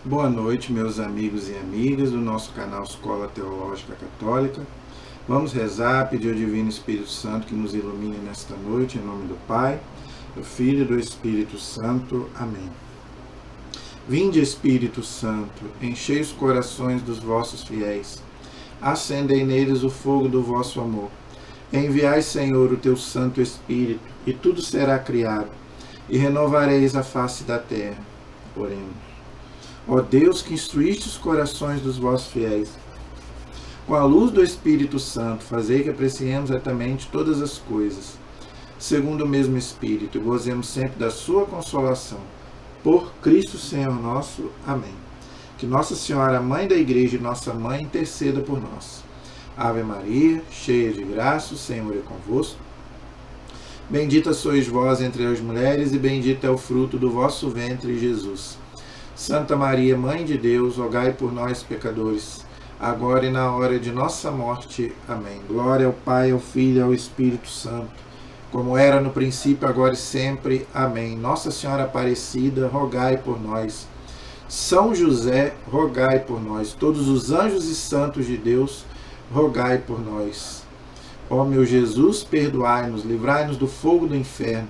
Boa noite, meus amigos e amigas do nosso canal Escola Teológica Católica. Vamos rezar, pedir ao Divino Espírito Santo que nos ilumine nesta noite, em nome do Pai, do Filho e do Espírito Santo. Amém. Vinde, Espírito Santo, enchei os corações dos vossos fiéis, acendei neles o fogo do vosso amor. Enviai, Senhor, o teu Santo Espírito, e tudo será criado, e renovareis a face da terra. Oremos. Ó Deus, que instruíste os corações dos vossos fiéis, com a luz do Espírito Santo, fazei que apreciemos retamente todas as coisas, segundo o mesmo Espírito, e gozemos sempre da sua consolação. Por Cristo Senhor nosso. Amém. Que Nossa Senhora, Mãe da Igreja e nossa Mãe, interceda por nós. Ave Maria, cheia de graça, o Senhor é convosco. Bendita sois vós entre as mulheres, e bendito é o fruto do vosso ventre, Jesus. Santa Maria, Mãe de Deus, rogai por nós, pecadores, agora e na hora de nossa morte. Amém. Glória ao Pai, ao Filho e ao Espírito Santo, como era no princípio, agora e sempre. Amém. Nossa Senhora Aparecida, rogai por nós. São José, rogai por nós. Todos os anjos e santos de Deus, rogai por nós. Ó meu Jesus, perdoai-nos, livrai-nos do fogo do inferno,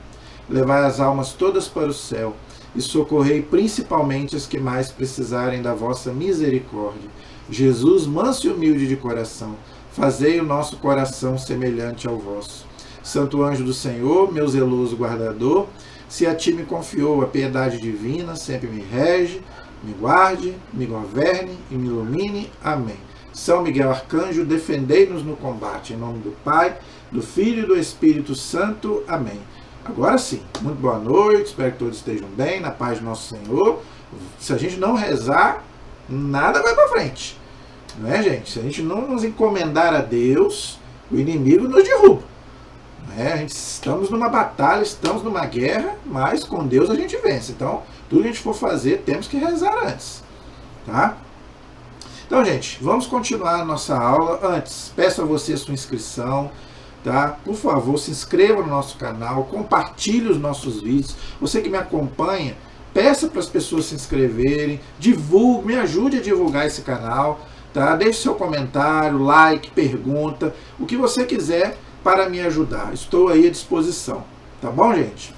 levai as almas todas para o céu, e socorrei principalmente as que mais precisarem da vossa misericórdia. Jesus, manso e humilde de coração, fazei o nosso coração semelhante ao vosso. Santo anjo do Senhor, meu zeloso guardador, se a ti me confiou a piedade divina, sempre me rege, me guarde, me governe e me ilumine. Amém. São Miguel Arcanjo, defendei-nos no combate. Em nome do Pai, do Filho e do Espírito Santo. Amém. Agora sim, muito boa noite, espero que todos estejam bem, na paz do nosso Senhor. Se a gente não rezar, nada vai para frente, não é, gente? Se a gente não nos encomendar a Deus, o inimigo nos derruba. Não é? Estamos numa batalha, estamos numa guerra, mas com Deus a gente vence. Então, tudo que a gente for fazer, temos que rezar antes, tá? Então, gente, vamos continuar a nossa aula. Antes, peço a você a sua inscrição. Tá? Por favor, se inscreva no nosso canal, compartilhe os nossos vídeos. Você que me acompanha, peça para as pessoas se inscreverem, divulgue, me ajude a divulgar esse canal, tá? Deixe seu comentário, like, pergunta, o que você quiser para me ajudar. Estou aí à disposição, tá bom, gente?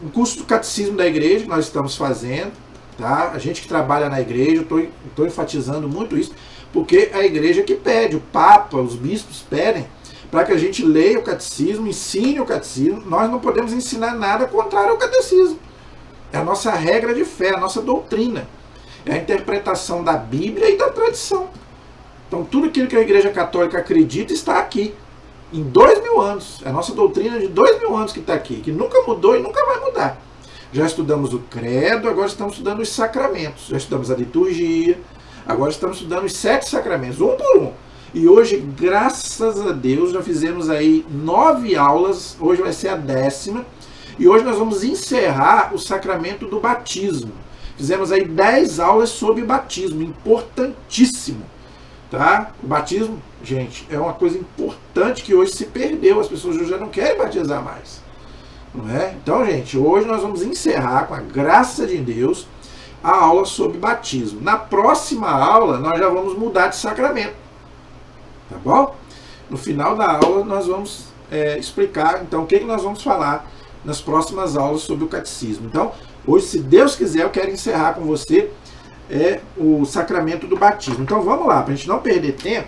O curso do Catecismo da Igreja que nós estamos fazendo, tá? A gente que trabalha na igreja, eu estou enfatizando muito isso, porque é a igreja que pede, o Papa, os bispos pedem para que a gente leia o catecismo, ensine o catecismo. Nós não podemos ensinar nada contrário ao catecismo. É a nossa regra de fé, a nossa doutrina. É a interpretação da Bíblia e da tradição. Então, tudo aquilo que a Igreja Católica acredita está aqui. Em 2000 anos. É a nossa doutrina de 2000 anos que está aqui, que nunca mudou e nunca vai mudar. Já estudamos o credo, agora estamos estudando os sacramentos. Já estudamos a liturgia, agora estamos estudando os 7 sacramentos, um por um. E hoje, graças a Deus, já fizemos aí 9 aulas, hoje vai ser a 10ª, e hoje nós vamos encerrar o sacramento do batismo. Fizemos aí 10 aulas sobre batismo, importantíssimo, tá? O batismo, gente, é uma coisa importante que hoje se perdeu, as pessoas hoje já não querem batizar mais, não é? Então, gente, hoje nós vamos encerrar, com a graça de Deus, a aula sobre batismo. Na próxima aula, nós já vamos mudar de sacramento. Tá bom? No final da aula nós vamos explicar então o que nós vamos falar nas próximas aulas sobre o catecismo. Então, hoje, se Deus quiser, eu quero encerrar com você o sacramento do batismo. Então vamos lá, para a gente não perder tempo.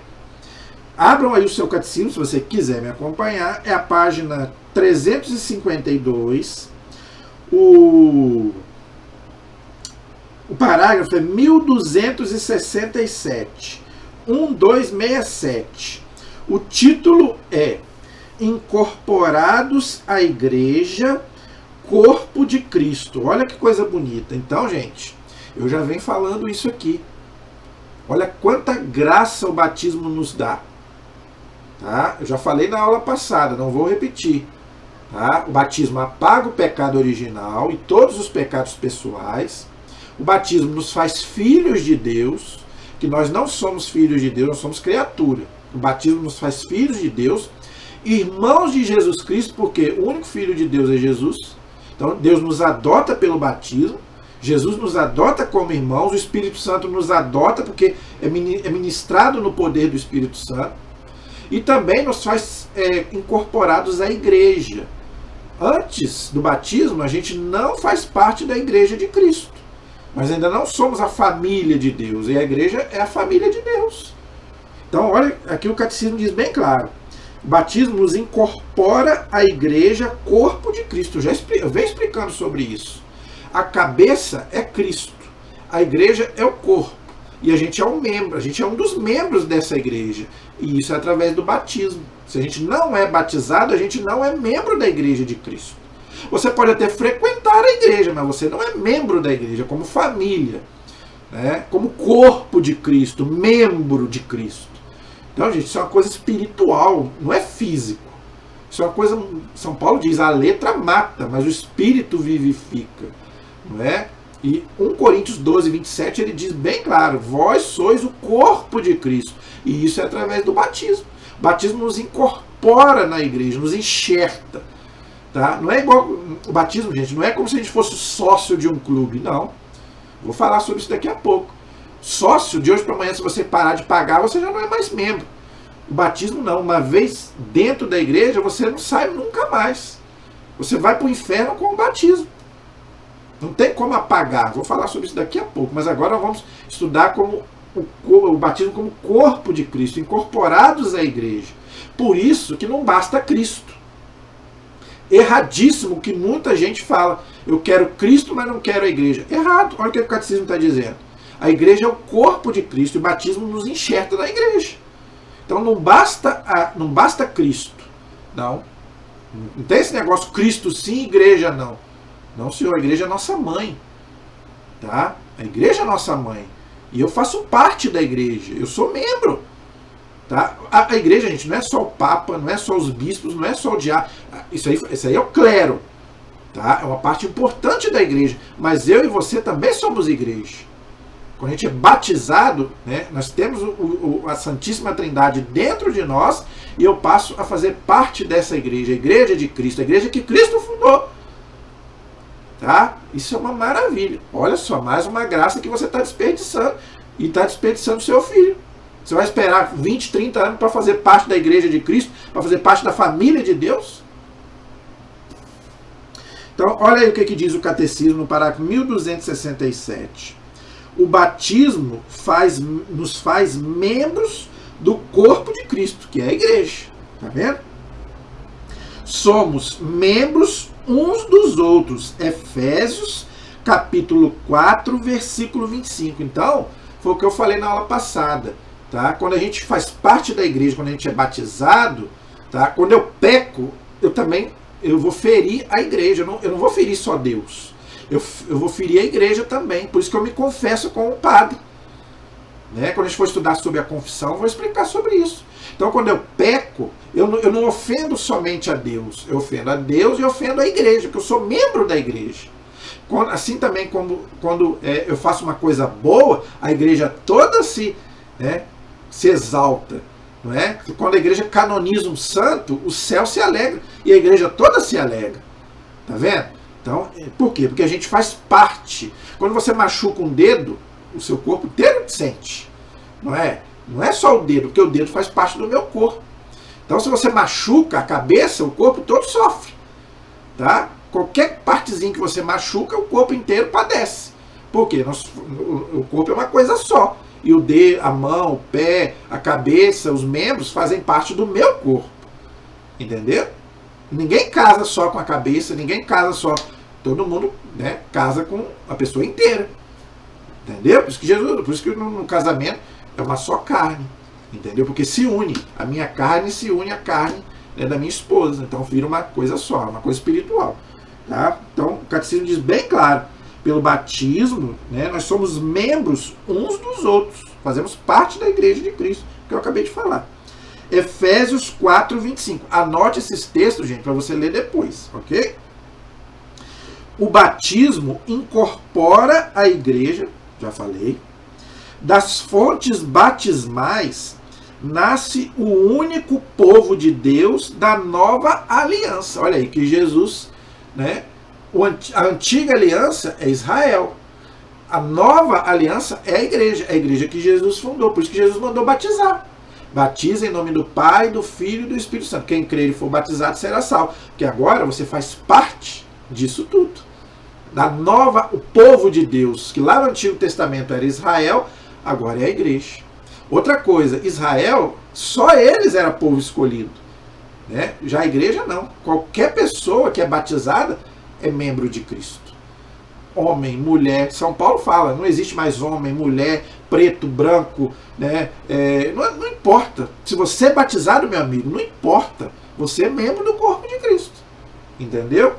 Abram aí o seu catecismo, se você quiser me acompanhar. É a página 352. O parágrafo é 1267. 1267. O título é Incorporados à Igreja, Corpo de Cristo. Olha que coisa bonita. Então, gente, eu já venho falando isso aqui. Olha quanta graça o batismo nos dá. Tá? Eu já falei na aula passada, não vou repetir. Tá? O batismo apaga o pecado original e todos os pecados pessoais. O batismo nos faz filhos de Deus, que nós não somos filhos de Deus, nós somos criatura. O batismo nos faz filhos de Deus, irmãos de Jesus Cristo, porque o único filho de Deus é Jesus. Então Deus nos adota pelo batismo Jesus nos adota como irmãos, o Espírito Santo nos adota porque é ministrado no poder do Espírito Santo, e também nos faz incorporados à igreja. Antes do batismo, a gente não faz parte da igreja de Cristo, mas ainda não somos a família de Deus, e a igreja é a família de Deus. Então, olha, aqui o catecismo diz bem claro: o batismo nos incorpora à igreja, corpo de Cristo. Eu venho explicando sobre isso. A cabeça é Cristo, a igreja é o corpo, e a gente é um membro, a gente é um dos membros dessa igreja, e isso é através do batismo. Se a gente não é batizado, a gente não é membro da igreja de Cristo. Você pode até frequentar a igreja, mas você não é membro da igreja como família, né? Como corpo de Cristo, membro de Cristo. Então, gente, isso é uma coisa espiritual, não é físico. Isso é uma coisa, São Paulo diz, a letra mata, mas o espírito vivifica, não é? E 1 Coríntios 12, 27, ele diz bem claro: vós sois o corpo de Cristo. E isso é através do batismo. O batismo nos incorpora na igreja, nos enxerta. Tá? Não é igual o batismo, gente, não é como se a gente fosse sócio de um clube, não. Vou falar sobre isso daqui a pouco. Sócio, de hoje para amanhã, se você parar de pagar, você já não é mais membro. O batismo não. Uma vez dentro da igreja, você não sai nunca mais. Você vai para o inferno com o batismo. Não tem como apagar. Vou falar sobre isso daqui a pouco. Mas agora vamos estudar como o batismo como corpo de Cristo, incorporados à igreja. Por isso que não basta Cristo. Erradíssimo que muita gente fala: eu quero Cristo, mas não quero a igreja. Errado. Olha o que o catecismo está dizendo. A igreja é o corpo de Cristo e o batismo nos enxerta na igreja. Então não basta Cristo. Não tem esse negócio Cristo sim, igreja não. Não, senhor, a igreja é nossa mãe. Tá? A igreja é nossa mãe. E eu faço parte da igreja. Eu sou membro. Tá? A igreja, gente, não é só o Papa, não é só os bispos, não é só o diácono. Isso aí é o clero. Tá? É uma parte importante da igreja. Mas eu e você também somos igreja. Quando a gente é batizado, né, nós temos a Santíssima Trindade dentro de nós, e eu passo a fazer parte dessa igreja, a igreja de Cristo, a igreja que Cristo fundou. Tá? Isso é uma maravilha. Olha só, mais uma graça que você está desperdiçando, e está desperdiçando o seu filho. Você vai esperar 20, 30 anos para fazer parte da igreja de Cristo, para fazer parte da família de Deus? Então, olha aí o que diz o Catecismo no parágrafo 1267. O batismo nos faz membros do corpo de Cristo, que é a igreja. Tá vendo? Somos membros uns dos outros. Efésios, capítulo 4, versículo 25. Então, foi o que eu falei na aula passada. Tá? Quando a gente faz parte da igreja, quando a gente é batizado, tá? Quando eu peco, eu vou ferir a igreja. Eu não vou ferir só Deus. Eu vou ferir a igreja também. Por isso que eu me confesso com o padre. Né? Quando a gente for estudar sobre a confissão, eu vou explicar sobre isso. Então, quando eu peco, eu não ofendo somente a Deus. Eu ofendo a Deus e ofendo a igreja, porque eu sou membro da igreja. Assim também, quando eu faço uma coisa boa, a igreja toda se exalta. Não é? Quando a igreja canoniza um santo, o céu se alegra e a igreja toda se alegra. Tá vendo? Então, por quê? Porque a gente faz parte. Quando você machuca um dedo, o seu corpo inteiro sente. Não é? Não é só o dedo, porque o dedo faz parte do meu corpo. Então, se você machuca a cabeça, o corpo todo sofre. Tá? Qualquer partezinha que você machuca, o corpo inteiro padece. Por quê? O corpo é uma coisa só. E o dedo, a mão, o pé, a cabeça, os membros fazem parte do meu corpo. Entendeu? Ninguém casa só com a cabeça, ninguém casa só. Todo mundo, né, casa com a pessoa inteira. Entendeu? Por isso que no casamento é uma só carne. Entendeu? Porque se une. A minha carne se une à carne, né, da minha esposa. Então vira uma coisa só, uma coisa espiritual. Tá? Então o catecismo diz bem claro: pelo batismo, né, nós somos membros uns dos outros. Fazemos parte da igreja de Cristo, que eu acabei de falar. Efésios 4, 25. Anote esses textos, gente, para você ler depois, ok? O batismo incorpora a igreja, já falei. Das fontes batismais nasce o único povo de Deus da nova aliança. Olha aí, que Jesus, né? A antiga aliança é Israel. A nova aliança é a igreja que Jesus fundou, por isso que Jesus mandou batizar. Batiza em nome do Pai, do Filho e do Espírito Santo. Quem crer e for batizado será salvo. Porque agora você faz parte disso tudo. Da nova, o povo de Deus, que lá no Antigo Testamento era Israel, agora é a igreja. Outra coisa, Israel, só eles era povo escolhido. Né? Já a igreja não. Qualquer pessoa que é batizada é membro de Cristo. Homem, mulher, São Paulo fala, não existe mais homem, mulher, preto, branco, né? Não importa. Se você é batizado, meu amigo, não importa. Você é membro do corpo de Cristo. Entendeu?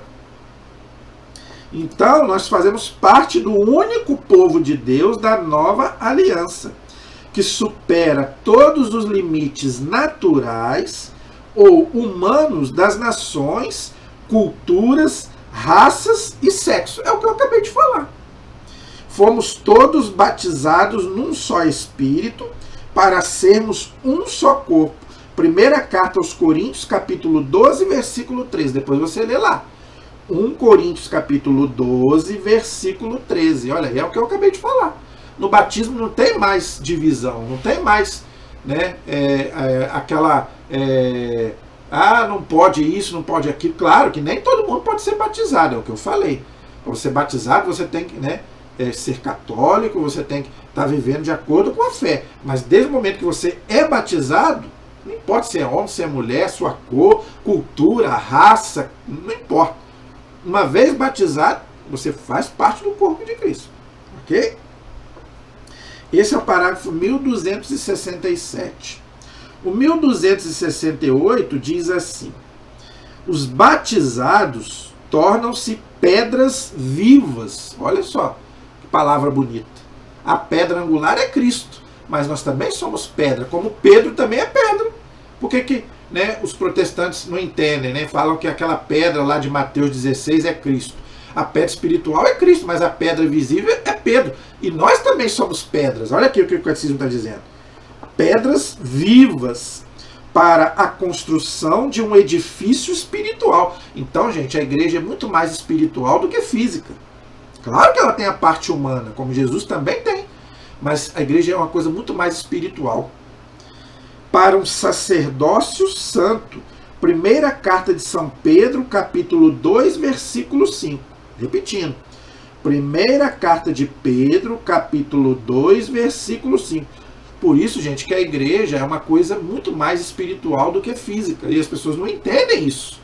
Então, nós fazemos parte do único povo de Deus da nova aliança, que supera todos os limites naturais ou humanos das nações, culturas, raças e sexo. É o que eu acabei de falar. Fomos todos batizados num só Espírito para sermos um só corpo. Primeira carta aos Coríntios, capítulo 12, versículo 13. Depois você lê lá. 1 Coríntios, capítulo 12, versículo 13. Olha, é o que eu acabei de falar. No batismo não tem mais divisão, não tem mais, né, aquela... não pode isso, não pode aquilo. Claro que nem todo mundo pode ser batizado, é o que eu falei. Para ser batizado, você tem que, né, ser católico, você tem que estar vivendo de acordo com a fé. Mas desde o momento que você é batizado, não importa se é homem, se é mulher, sua cor, cultura, raça, não importa. Uma vez batizado, você faz parte do corpo de Cristo. Ok? Esse é o parágrafo 1267. O 1268 diz assim: os batizados tornam-se pedras vivas. Olha só que palavra bonita. A pedra angular é Cristo, mas nós também somos pedra, como Pedro também é pedra. Por que, né, os protestantes não entendem, né? Falam que aquela pedra lá de Mateus 16 é Cristo. A pedra espiritual é Cristo, mas a pedra visível é Pedro. E nós também somos pedras. Olha aqui o que o catecismo está dizendo. Pedras vivas para a construção de um edifício espiritual. Então, gente, a igreja é muito mais espiritual do que física. Claro que ela tem a parte humana, como Jesus também tem, mas a igreja é uma coisa muito mais espiritual. Para um sacerdócio santo. Primeira carta de São Pedro, capítulo 2, versículo 5. Repetindo. Primeira carta de Pedro, capítulo 2, versículo 5. Por isso, gente, que a igreja é uma coisa muito mais espiritual do que física. E as pessoas não entendem isso.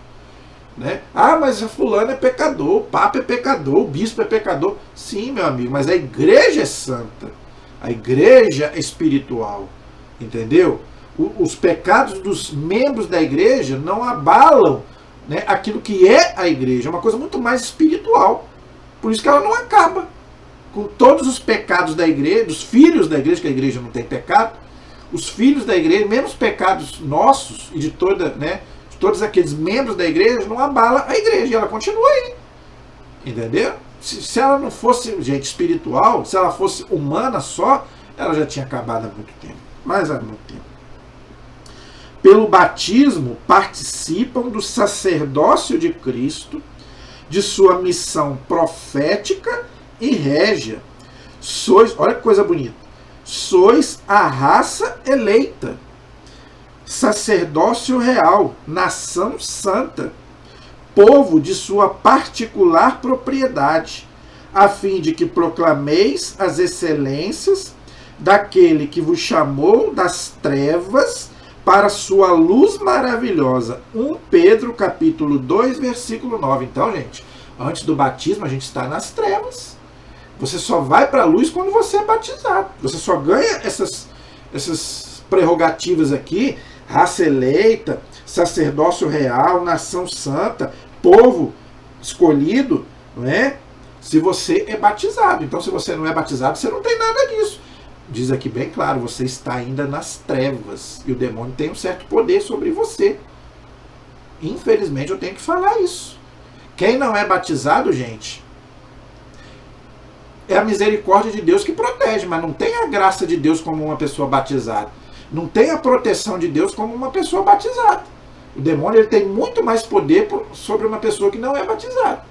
Né? Ah, mas a fulano é pecador, o papa é pecador, o bispo é pecador. Sim, meu amigo, mas a igreja é santa. A igreja é espiritual. Entendeu? Os pecados dos membros da igreja não abalam, né, aquilo que é a igreja. É uma coisa muito mais espiritual. Por isso que ela não acaba. Com todos os pecados da igreja, dos filhos da igreja, que a igreja não tem pecado, os filhos da igreja, mesmo os pecados nossos e de todos aqueles membros da igreja, não abala a igreja, e ela continua aí. Entendeu? Se ela não fosse, gente, espiritual, se ela fosse humana só, ela já tinha acabado há muito tempo. Mas há muito tempo. Pelo batismo, participam do sacerdócio de Cristo, de sua missão profética e régia. Sois, olha que coisa bonita, sois a raça eleita, sacerdócio real, nação santa, povo de sua particular propriedade, a fim de que proclameis as excelências daquele que vos chamou das trevas para sua luz maravilhosa. 1 Pedro capítulo 2, versículo 9. Então, gente, antes do batismo a gente está nas trevas. Você só vai para a luz quando você é batizado. Você só ganha essas prerrogativas aqui, raça eleita, sacerdócio real, nação santa, povo escolhido, não é? Se você é batizado. Então, se você não é batizado, você não tem nada disso. Diz aqui bem claro, você está ainda nas trevas. E o demônio tem um certo poder sobre você. Infelizmente, eu tenho que falar isso. Quem não é batizado, gente, é a misericórdia de Deus que protege, mas não tem a graça de Deus como uma pessoa batizada. Não tem a proteção de Deus como uma pessoa batizada. O demônio ele tem muito mais poder sobre uma pessoa que não é batizada.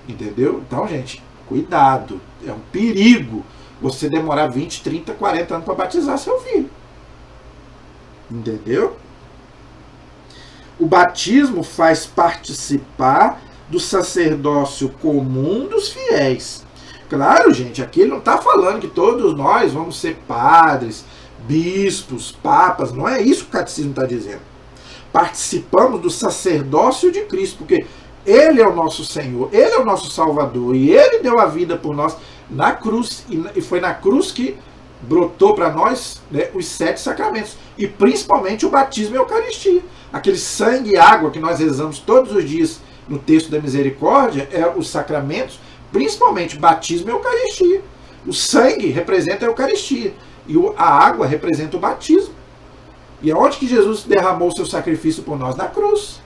Entendeu? Então, gente, Cuidado, é um perigo você demorar 20, 30, 40 anos para batizar seu filho. Entendeu? O batismo faz participar do sacerdócio comum dos fiéis. Claro, gente, aqui ele não está falando que todos nós vamos ser padres, bispos, papas, não é isso que o catecismo está dizendo. Participamos do sacerdócio de Cristo, porque Ele é o nosso Senhor, Ele é o nosso Salvador, e Ele deu a vida por nós na cruz, e foi na cruz que brotou para nós, né, os 7 sacramentos, e principalmente o batismo e a Eucaristia. Aquele sangue e água que nós rezamos todos os dias no texto da misericórdia, é os sacramentos, principalmente batismo e Eucaristia. O sangue representa a Eucaristia, e a água representa o batismo. E aonde que Jesus derramou o seu sacrifício por nós? Na cruz.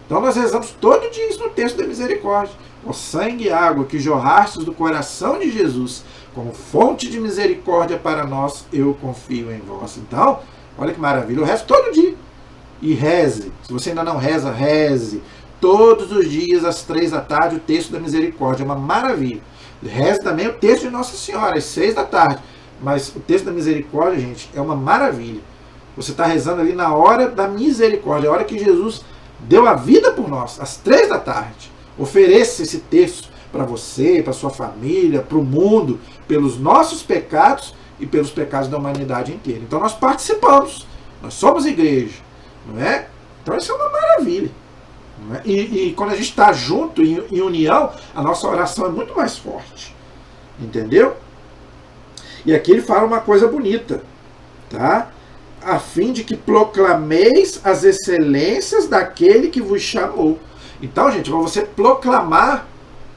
Então nós rezamos todo dia isso no texto da misericórdia. O sangue e água que jorrastes do coração de Jesus, como fonte de misericórdia para nós, eu confio em vós. Então, olha que maravilha. Eu rezo todo dia. E reze. Se você ainda não reza, reze. Todos os dias, às 3 da tarde, o texto da misericórdia. É uma maravilha. Reze também o texto de Nossa Senhora, às 6 da tarde. Mas o texto da misericórdia, gente, é uma maravilha. Você está rezando ali na hora da misericórdia, a hora que Jesus deu a vida por nós, às 3 da tarde. Ofereça esse texto para você, para sua família, para o mundo, pelos nossos pecados e pelos pecados da humanidade inteira. Então nós participamos, nós somos igreja, não é? Então isso é uma maravilha. Não é? E quando a gente está junto, em união, a nossa oração é muito mais forte. Entendeu? E aqui ele fala uma coisa bonita, tá? A fim de que proclameis as excelências daquele que vos chamou. Então, gente, para você proclamar,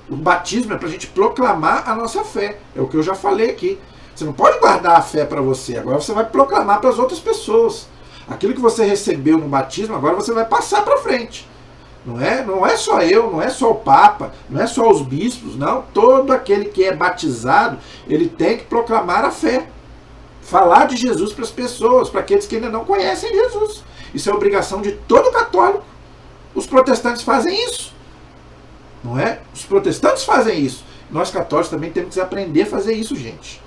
o batismo é para a gente proclamar a nossa fé. É o que eu já falei aqui. Você não pode guardar a fé para você, agora você vai proclamar para as outras pessoas. Aquilo que você recebeu no batismo, agora você vai passar para frente. Não é só eu, não é só o Papa, não é só os bispos, não. Todo aquele que é batizado, ele tem que proclamar a fé. Falar de Jesus para as pessoas, para aqueles que ainda não conhecem Jesus. Isso é obrigação de todo católico. Os protestantes fazem isso. Não é? Os protestantes fazem isso. Nós católicos também temos que aprender a fazer isso, gente.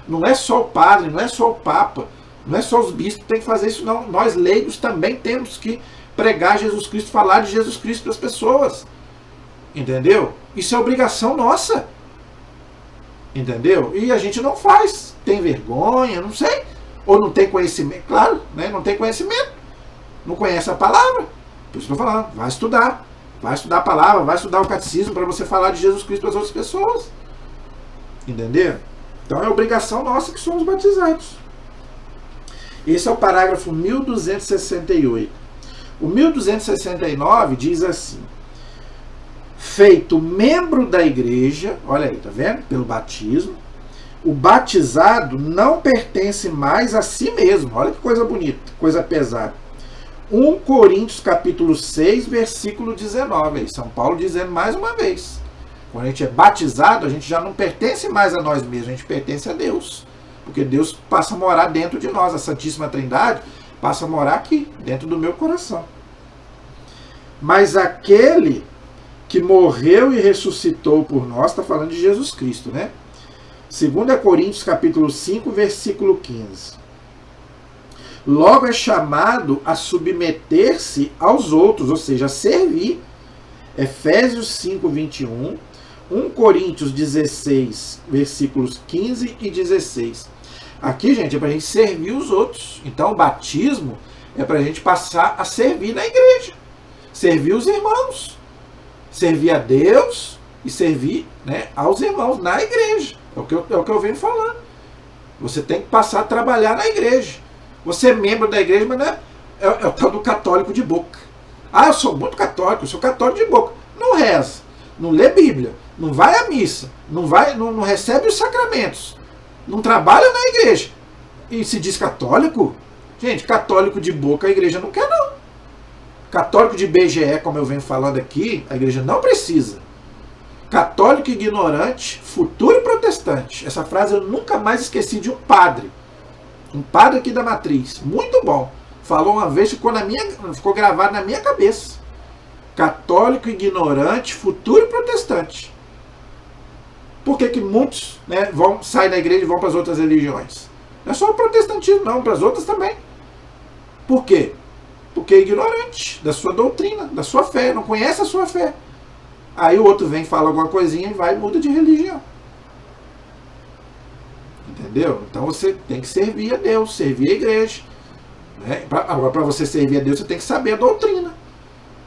Não é só o padre, não é só o Papa, não é só os bispos que têm que fazer isso, não. Nós leigos também temos que pregar Jesus Cristo, falar de Jesus Cristo para as pessoas. Entendeu? Isso é obrigação nossa. Entendeu? E a gente não faz. Tem vergonha, não sei. Ou não tem conhecimento. Claro, né? Não tem conhecimento. Não conhece a palavra. Por isso que eu estou falando. Vai estudar. Vai estudar a palavra, vai estudar o catecismo para você falar de Jesus Cristo para as outras pessoas. Entendeu? Então é obrigação nossa que somos batizados. Esse é o parágrafo 1268. O 1269 diz assim: feito membro da igreja, olha aí, tá vendo? Pelo batismo, o batizado não pertence mais a si mesmo. Olha que coisa bonita, coisa pesada. 1 Coríntios capítulo 6, versículo 19. Aí São Paulo dizendo mais uma vez. Quando a gente é batizado, a gente já não pertence mais a nós mesmos, a gente pertence a Deus. Porque Deus passa a morar dentro de nós, a Santíssima Trindade passa a morar aqui, dentro do meu coração. Mas aquele que morreu e ressuscitou por nós, está falando de Jesus Cristo, né? 2 Coríntios capítulo 5, versículo 15. Logo é chamado a submeter-se aos outros, ou seja, a servir. Efésios 5, 21, 1 Coríntios 16, versículos 15 e 16. Aqui, gente, é para a gente servir os outros. Então, o batismo é para a gente passar a servir na igreja. Servir os irmãos. Servir a Deus e servir, né, aos irmãos na igreja. É o que eu venho falando. Você tem que passar a trabalhar na igreja. Você é membro da igreja, mas não é o tal do católico de boca. Ah, eu sou muito católico, eu sou católico de boca. Não reza, não lê Bíblia, não vai à missa, não recebe os sacramentos, não trabalha na igreja e se diz católico. Gente, católico de boca a igreja não quer, não. Católico de BGE, como eu venho falando aqui, a igreja não precisa. Católico ignorante, futuro protestante. Essa frase eu nunca mais esqueci de um padre. Um padre aqui da Matriz, muito bom. Falou uma vez, ficou gravado na minha cabeça. Católico ignorante, futuro protestante. Por que muitos, né, saem da igreja e vão para as outras religiões? Não é só o protestantismo, não, para as outras também. Por quê? Porque é ignorante da sua doutrina, da sua fé, não conhece a sua fé. Aí o outro vem, fala alguma coisinha e vai e muda de religião. Entendeu? Então você tem que servir a Deus, servir a igreja. Né? Agora, para você servir a Deus, você tem que saber a doutrina.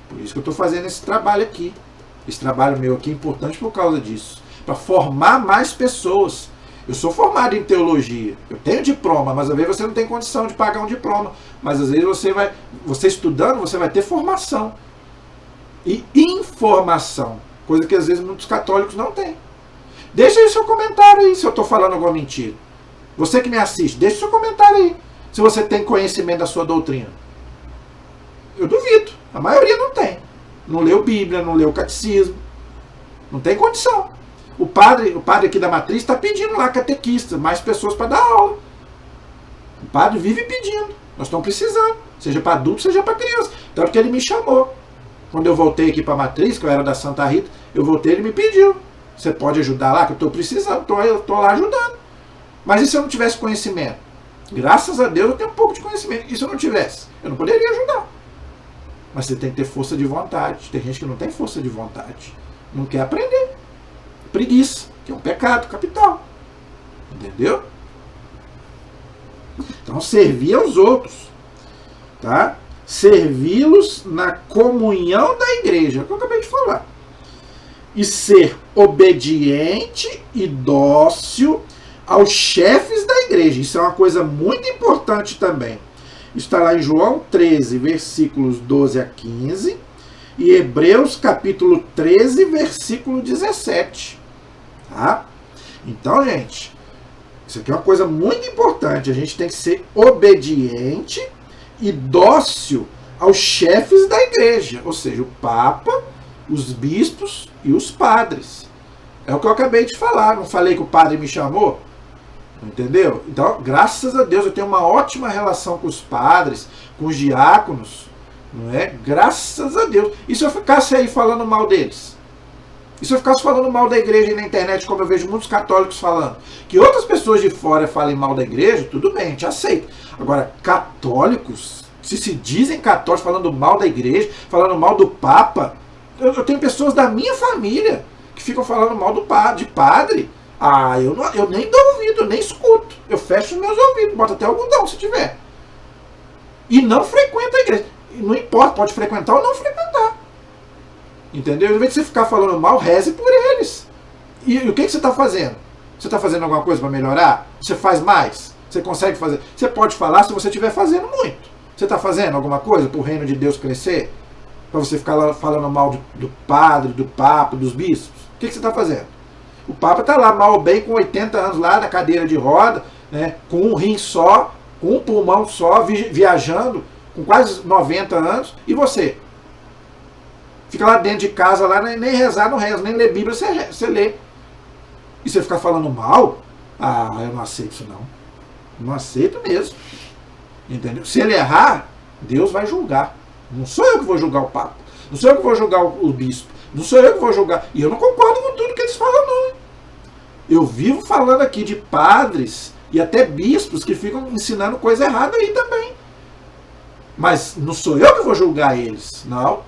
Por isso que eu estou fazendo esse trabalho aqui. Esse trabalho meu aqui é importante por causa disso. Para formar mais pessoas. Eu sou formado em teologia. Eu tenho diploma, mas às vezes você não tem condição de pagar um diploma. Mas às vezes você estudando, você vai ter formação. E informação. Coisa que às vezes muitos católicos não têm. Deixa aí seu comentário aí se eu estou falando alguma mentira. Você que me assiste, deixa seu comentário aí. Se você tem conhecimento da sua doutrina. Eu duvido. A maioria não tem. Não leu Bíblia, não leu Catecismo. Não tem condição. O padre aqui da matriz está pedindo lá, catequista, mais pessoas para dar aula. O padre vive pedindo. Nós estamos precisando. Seja para adulto, seja para criança. Tanto que ele me chamou. Quando eu voltei aqui para a matriz, que eu era da Santa Rita, eu voltei e ele me pediu. Você pode ajudar lá, que eu estou precisando. Eu estou lá ajudando. Mas e se eu não tivesse conhecimento? Graças a Deus eu tenho um pouco de conhecimento. E se eu não tivesse? Eu não poderia ajudar. Mas você tem que ter força de vontade. Tem gente que não tem força de vontade. Não quer aprender. Preguiça, que é um pecado capital. Entendeu? Então, servir aos outros. Tá? Servi-los na comunhão da igreja. É o que eu acabei de falar. E ser obediente e dócil aos chefes da igreja. Isso é uma coisa muito importante também. Está lá em João 13, versículos 12 a 15. E Hebreus capítulo 13, versículo 17. Tá? Então, gente, isso aqui é uma coisa muito importante. A gente tem que ser obediente e dócil aos chefes da igreja. Ou seja, o Papa, os bispos e os padres. É o que eu acabei de falar. Não falei que o padre me chamou? Entendeu? Então, graças a Deus, eu tenho uma ótima relação com os padres, com os diáconos. Não é? Graças a Deus. E se eu ficasse aí falando mal deles? E se eu ficasse falando mal da igreja aí na internet, como eu vejo muitos católicos falando? Que outras pessoas de fora falem mal da igreja, tudo bem, a gente aceita. Agora, católicos, se dizem católicos falando mal da igreja, falando mal do Papa, eu tenho pessoas da minha família que ficam falando mal de padre. Ah, eu nem dou ouvido, eu nem escuto. Eu fecho os meus ouvidos, boto até algodão se tiver. E não frequenta a igreja. Não importa, pode frequentar ou não frequentar. Entendeu? Em vez de você ficar falando mal, reze por eles. E o que você está fazendo? Você está fazendo alguma coisa para melhorar? Você faz mais? Você consegue fazer? Você pode falar se você estiver fazendo muito. Você está fazendo alguma coisa para o reino de Deus crescer? Para você ficar lá falando mal do padre, do papa, dos bispos? O que você está fazendo? O Papa está lá mal ou bem com 80 anos lá na cadeira de roda, né, com um rim só, com um pulmão só, viajando, com quase 90 anos. E você? Fica lá dentro de casa, lá, nem rezar não reza, nem ler Bíblia você lê. E você ficar falando mal? Ah, eu não aceito isso não. Não aceito mesmo. Entendeu? Se ele errar, Deus vai julgar. Não sou eu que vou julgar o Papa. Não sou eu que vou julgar o bispo. Não sou eu que vou julgar. E eu não concordo com tudo que eles falam, não. Eu vivo falando aqui de padres e até bispos que ficam ensinando coisa errada aí também. Mas não sou eu que vou julgar eles. Não.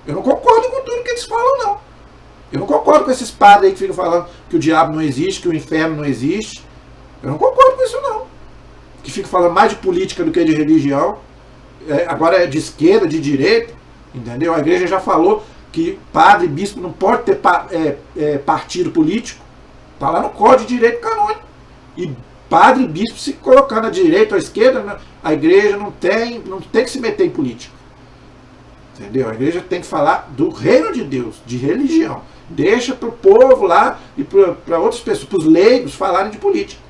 Eu não concordo com tudo que eles falam, não. Eu não concordo com esses padres aí que ficam falando que o diabo não existe, que o inferno não existe. Eu não concordo com isso, não. Que ficam falando mais de política do que de religião. Agora é de esquerda, de direita. Entendeu? A igreja já falou que padre e bispo não pode ter partido político. Está lá no Código de Direito Canônico. E padre e bispo se colocando à direita ou à esquerda, a igreja não tem que se meter em política. Entendeu? A igreja tem que falar do reino de Deus, de religião. Deixa para o povo lá e para outras pessoas, para os leigos falarem de política.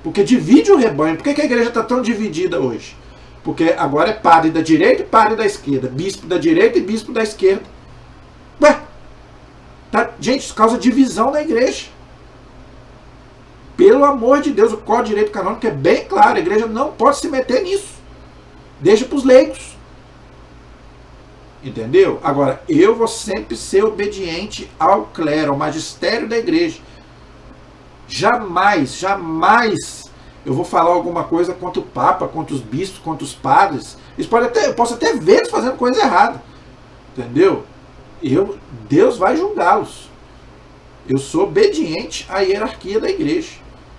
Porque divide o rebanho. Por que a igreja está tão dividida hoje? Porque agora é padre da direita e padre da esquerda. Bispo da direita e bispo da esquerda. Ué, tá, gente, isso causa divisão na igreja. Pelo amor de Deus, o Código de Direito Canônico é bem claro. A igreja não pode se meter nisso. Deixa para os leigos. Entendeu? Agora, eu vou sempre ser obediente ao clero, ao magistério da igreja. Jamais, jamais eu vou falar alguma coisa contra o Papa, contra os bispos, contra os padres. Eu posso até ver eles fazendo coisa errada. Entendeu? Deus vai julgá-los. Eu sou obediente à hierarquia da igreja.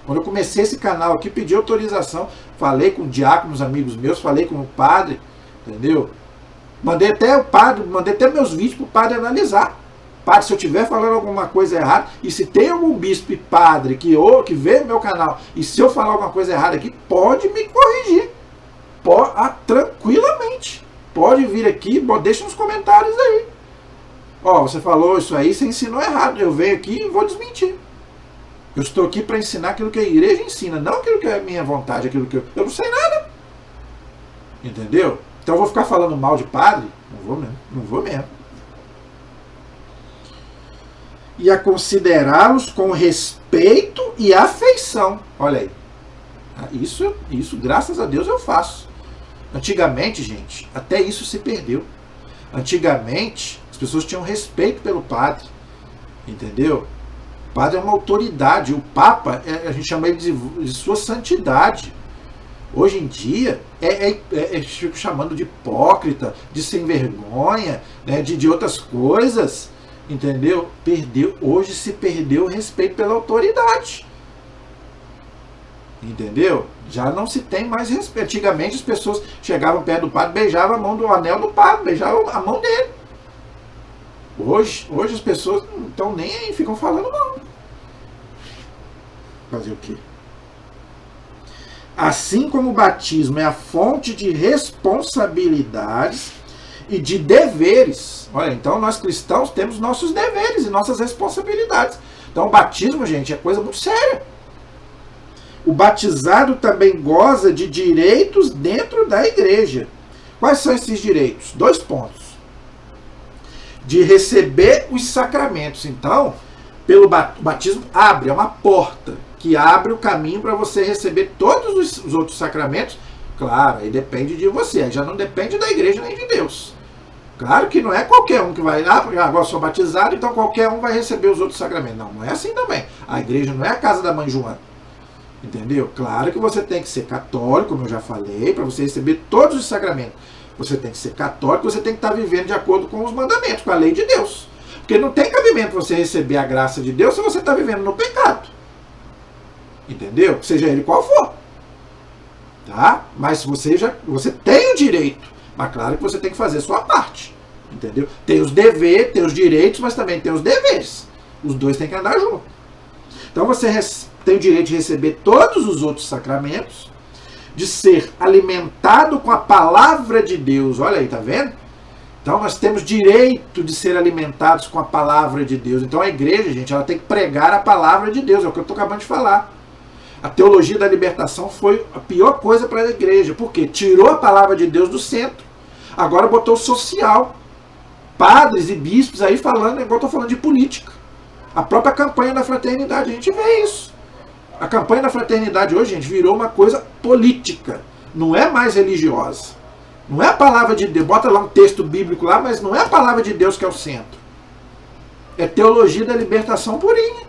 Quando eu comecei esse canal aqui, pedi autorização, falei com diáconos, amigos meus, falei com o padre, entendeu? Mandei até meus vídeos para o padre analisar. Padre, se eu estiver falando alguma coisa errada, e se tem algum bispo e padre que vê meu canal, e se eu falar alguma coisa errada aqui, pode me corrigir. Tranquilamente. Pode vir aqui, deixa nos comentários aí. Ó, você falou isso aí, você ensinou errado. Eu venho aqui e vou desmentir. Eu estou aqui para ensinar aquilo que a igreja ensina, não aquilo que é a minha vontade, aquilo que eu não sei nada. Entendeu? Então eu vou ficar falando mal de padre? Não vou mesmo. E a considerá-los com respeito e afeição. Olha aí. Isso, graças a Deus, eu faço. Antigamente, gente, até isso se perdeu. Antigamente, as pessoas tinham respeito pelo padre. Entendeu? O padre é uma autoridade. O Papa, a gente chama ele de sua santidade. Hoje em dia, fico chamando de hipócrita, de sem vergonha, né, de outras coisas. Entendeu? Hoje se perdeu o respeito pela autoridade. Entendeu? Já não se tem mais respeito. Antigamente as pessoas chegavam perto do padre, beijavam a mão do anel do padre, beijavam a mão dele. Hoje as pessoas não estão nem aí, ficam falando mal. Fazer o quê? Assim como o batismo é a fonte de responsabilidades e de deveres. Olha, então nós cristãos temos nossos deveres e nossas responsabilidades. Então o batismo, gente, é coisa muito séria. O batizado também goza de direitos dentro da igreja. Quais são esses direitos? 2 pontos. De receber os sacramentos. Então, pelo batismo é uma porta que abre o caminho para você receber todos os outros sacramentos. Claro, aí depende de você, aí já não depende da igreja nem de Deus. Claro que não é qualquer um que vai, porque agora sou batizado, então qualquer um vai receber os outros sacramentos. Não é assim também. A igreja não é a casa da mãe Joana. Entendeu? Claro que você tem que ser católico, como eu já falei, para você receber todos os sacramentos. Você tem que ser católico, você tem que estar vivendo de acordo com os mandamentos, com a lei de Deus. Porque não tem cabimento você receber a graça de Deus se você está vivendo no pecado. Entendeu? Seja ele qual for. Tá? Mas você tem o direito. Mas claro que você tem que fazer a sua parte. Entendeu? Tem os deveres, tem os direitos, mas também tem os deveres. Os dois têm que andar junto. Então você tem o direito de receber todos os outros sacramentos, de ser alimentado com a palavra de Deus. Olha aí, tá vendo? Então nós temos direito de ser alimentados com a palavra de Deus. Então a igreja, gente, ela tem que pregar a palavra de Deus. É o que eu estou acabando de falar. A teologia da libertação foi a pior coisa para a igreja. Por quê? Tirou a palavra de Deus do centro. Agora botou o social. Padres e bispos aí falando, igual eu estou falando de política. A própria campanha da fraternidade, a gente vê isso. A campanha da fraternidade hoje, gente, virou uma coisa política. Não é mais religiosa. Não é a palavra de Deus. Bota lá um texto bíblico lá, mas não é a palavra de Deus que é o centro. É teologia da libertação purinha.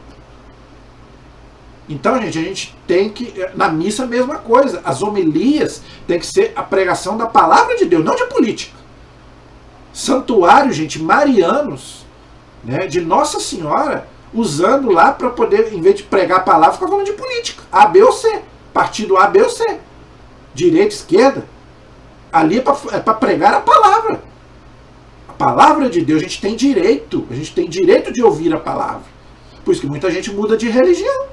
Então, gente, a gente tem que... Na missa, a mesma coisa. As homilias tem que ser a pregação da palavra de Deus, não de política. Santuário, gente, marianos, né, de Nossa Senhora, usando lá para poder, em vez de pregar a palavra, ficar falando de política. A, B ou C. Partido A, B ou C. Direita, esquerda. Ali é para pregar a palavra. A palavra de Deus, a gente tem direito. A gente tem direito de ouvir a palavra. Por isso que muita gente muda de religião.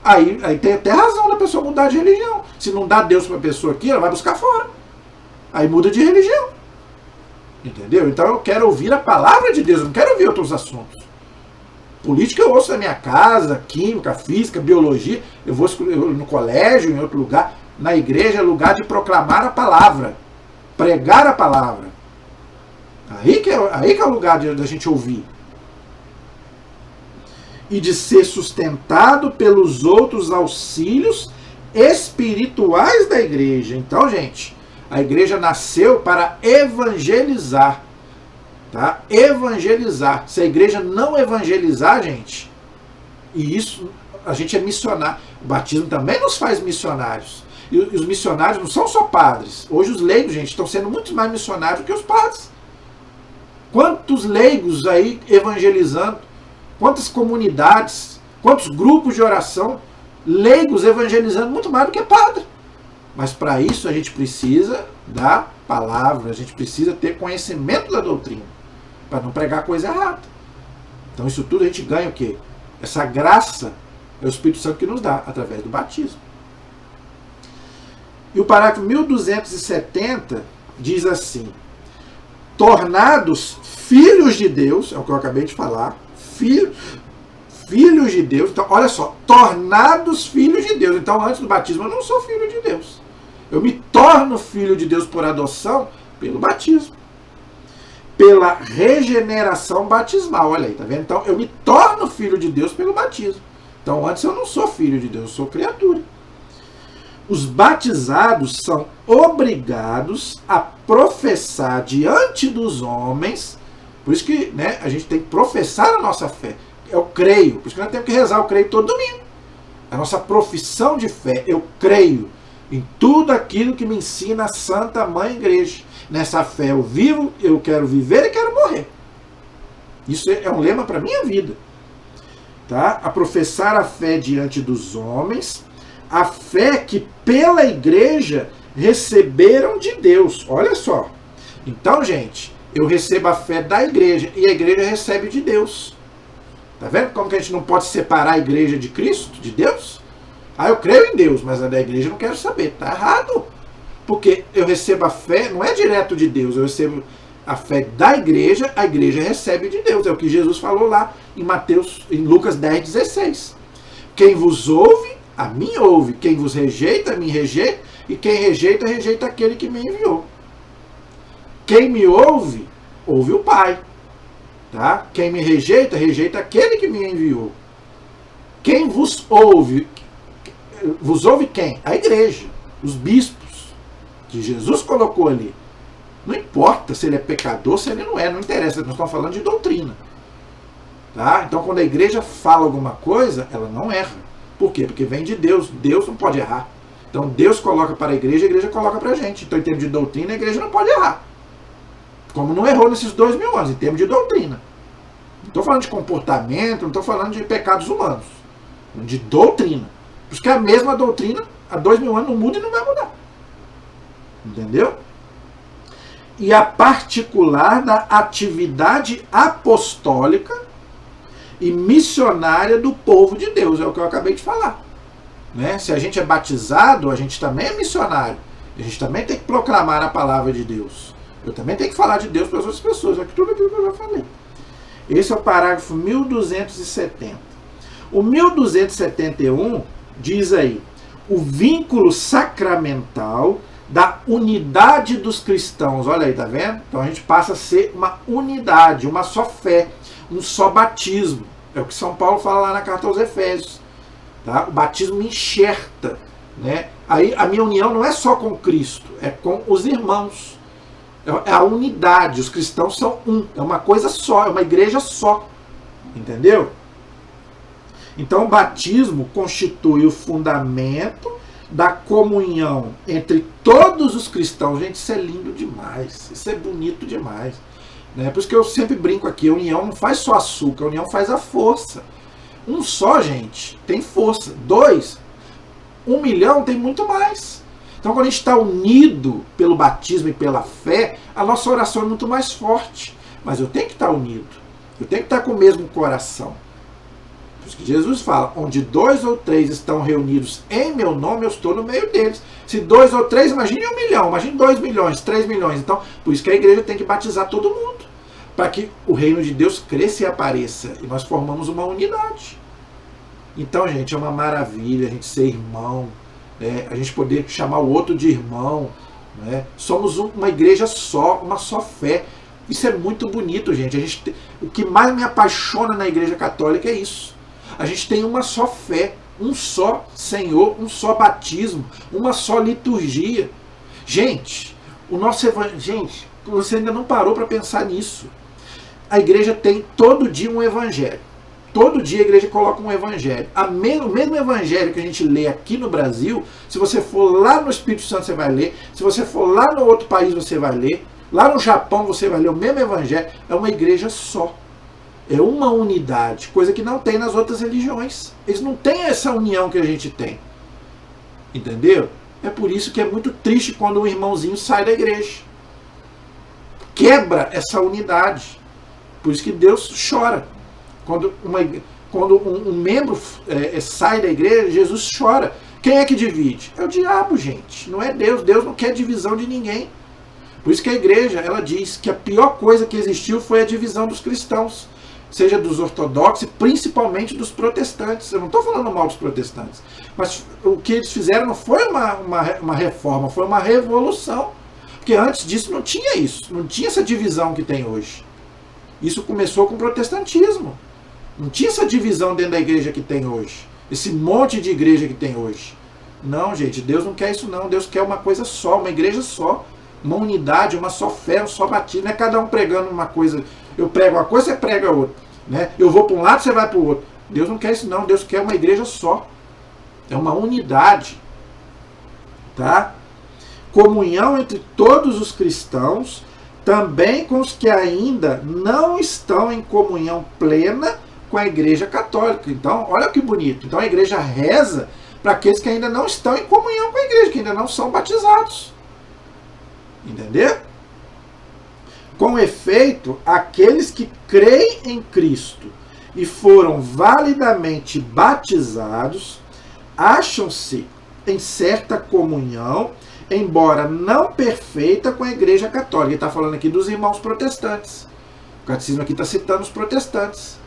Aí tem até razão da pessoa mudar de religião. Se não dá Deus para a pessoa aqui, ela vai buscar fora. Aí muda de religião. Entendeu? Então eu quero ouvir a palavra de Deus, eu não quero ouvir outros assuntos. Política eu ouço na minha casa, química, física, biologia, eu vou no colégio, em outro lugar. Na igreja é lugar de proclamar a palavra, pregar a palavra. Aí que é o lugar da gente ouvir. E de ser sustentado pelos outros auxílios espirituais da igreja. Então, gente, a igreja nasceu para evangelizar. Tá? Evangelizar. Se a igreja não evangelizar, gente, e isso a gente é missionário. O batismo também nos faz missionários. E os missionários não são só padres. Hoje os leigos, gente, estão sendo muito mais missionários do que os padres. Quantos leigos aí evangelizando? Quantas comunidades? Quantos grupos de oração? Leigos evangelizando muito mais do que padre. Mas para isso a gente precisa da palavra, a gente precisa ter conhecimento da doutrina, para não pregar coisa errada. Então isso tudo a gente ganha o quê? Essa graça é o Espírito Santo que nos dá, através do batismo. E o parágrafo 1270 diz assim: tornados filhos de Deus, é o que eu acabei de falar, filhos de Deus. Então, olha só, tornados filhos de Deus. Então, antes do batismo, eu não sou filho de Deus. Eu me torno filho de Deus por adoção pelo batismo. Pela regeneração batismal. Olha aí, tá vendo? Então, eu me torno filho de Deus pelo batismo. Então, antes eu não sou filho de Deus, eu sou criatura. Os batizados são obrigados a professar diante dos homens. Por isso que, né, a gente tem que professar a nossa fé. Eu creio. Por isso que nós temos que rezar o creio todo domingo. A nossa profissão de fé. Eu creio em tudo aquilo que me ensina a Santa Mãe Igreja. Nessa fé eu vivo, eu quero viver e quero morrer. Isso é um lema para a minha vida. Tá? A professar a fé diante dos homens, a fé que pela Igreja receberam de Deus. Olha só. Então, gente, eu recebo a fé da Igreja e a Igreja recebe de Deus. Tá vendo como que a gente não pode separar a Igreja de Cristo, de Deus? Ah, eu creio em Deus, mas a da Igreja eu não quero saber. Tá errado. Porque eu recebo a fé, não é direto de Deus, eu recebo a fé da Igreja, a Igreja recebe de Deus. É o que Jesus falou lá em Lucas 10,16. Quem vos ouve, a mim ouve. Quem vos rejeita, a mim rejeita. E quem rejeita, rejeita aquele que me enviou. Quem me ouve, ouve o Pai. Tá? Quem me rejeita, rejeita aquele que me enviou. Quem vos ouve quem? A Igreja, os bispos, que Jesus colocou ali. Não importa se ele é pecador, se ele não é, não interessa, nós estamos falando de doutrina. Tá? Então quando a Igreja fala alguma coisa, ela não erra. Por quê? Porque vem de Deus, Deus não pode errar. Então Deus coloca para a Igreja coloca para a gente. Então em termos de doutrina, a Igreja não pode errar. Como não errou nesses 2000 anos, em termos de doutrina. Não estou falando de comportamento, não estou falando de pecados humanos. De doutrina. Por isso que a mesma doutrina, há 2000 anos, não muda e não vai mudar. Entendeu? E a particular da atividade apostólica e missionária do povo de Deus. É o que eu acabei de falar. Né? Se a gente é batizado, a gente também é missionário. A gente também tem que proclamar a palavra de Deus. Eu também tenho que falar de Deus para as outras pessoas. É tudo aquilo que eu já falei. Esse é o parágrafo 1270. O 1271 diz aí: o vínculo sacramental da unidade dos cristãos. Olha aí, tá vendo? Então a gente passa a ser uma unidade, uma só fé, um só batismo. É o que São Paulo fala lá na carta aos Efésios. Tá? O batismo me enxerta. Né? Aí a minha união não é só com Cristo, é com os irmãos. É a unidade, os cristãos são um, é uma coisa só, é uma igreja só, entendeu? Então o batismo constitui o fundamento da comunhão entre todos os cristãos. Gente, isso é lindo demais, isso é bonito demais, né? Por isso que eu sempre brinco aqui, a união não faz só açúcar, a união faz a força. Um só, gente, tem força. 2, 1 milhão tem muito mais. Então, quando a gente está unido pelo batismo e pela fé, a nossa oração é muito mais forte. Mas eu tenho que estar unido. Eu tenho que estar com o mesmo coração. Por isso que Jesus fala: onde 2 ou 3 estão reunidos em meu nome, eu estou no meio deles. Se 2 ou 3, imagine 1 milhão, imagine 2 milhões, 3 milhões. Então, por isso que a igreja tem que batizar todo mundo. Para que o reino de Deus cresça e apareça. E nós formamos uma unidade. Então, gente, é uma maravilha a gente ser irmão. A gente poder chamar o outro de irmão, né? Somos uma igreja só, uma só fé. Isso é muito bonito, gente. O que mais me apaixona na Igreja Católica é isso. A gente tem uma só fé, um só Senhor, um só batismo, uma só liturgia. Gente, o nosso evangelho, gente, você ainda não parou para pensar nisso. A igreja tem todo dia um evangelho. todo dia a igreja coloca um evangelho. O mesmo evangelho que a gente lê aqui no Brasil, se você for lá no Espírito Santo você vai ler, se você for lá no outro país você vai ler, lá no Japão você vai ler o mesmo evangelho. É uma igreja só. É uma unidade, coisa que não tem nas outras religiões. Eles não têm essa união que a gente tem. Entendeu? É por isso que é muito triste quando um irmãozinho sai da igreja. Quebra essa unidade. Por isso que Deus chora. Quando um membro sai da igreja, Jesus chora. Quem é que divide? É o diabo, gente. Não é Deus. Deus não quer divisão de ninguém. Por isso que a igreja, ela diz que a pior coisa que existiu foi a divisão dos cristãos. Seja dos ortodoxos e principalmente dos protestantes. Eu não estou falando mal dos protestantes. Mas o que eles fizeram não foi uma reforma, foi uma revolução. Porque antes disso não tinha isso. Não tinha essa divisão que tem hoje. Isso começou com o protestantismo. Não tinha essa divisão dentro da igreja que tem hoje. Esse monte de igreja que tem hoje. Não, gente, Deus não quer isso não. Deus quer uma coisa só, uma igreja só. Uma unidade, uma só fé, um só batismo. Não é cada um pregando uma coisa. Eu prego uma coisa, você prega outra. Né? Eu vou para um lado, você vai para o outro. Deus não quer isso não. Deus quer uma igreja só. É uma unidade. Tá? Comunhão entre todos os cristãos, também com os que ainda não estão em comunhão plena com a Igreja Católica. Então, olha que bonito. Então a igreja reza para aqueles que ainda não estão em comunhão com a igreja, que ainda não são batizados. Entendeu? Com efeito, aqueles que creem em Cristo e foram validamente batizados, acham-se em certa comunhão, embora não perfeita, com a Igreja Católica. Ele está falando aqui dos irmãos protestantes. O catecismo aqui está citando os protestantes.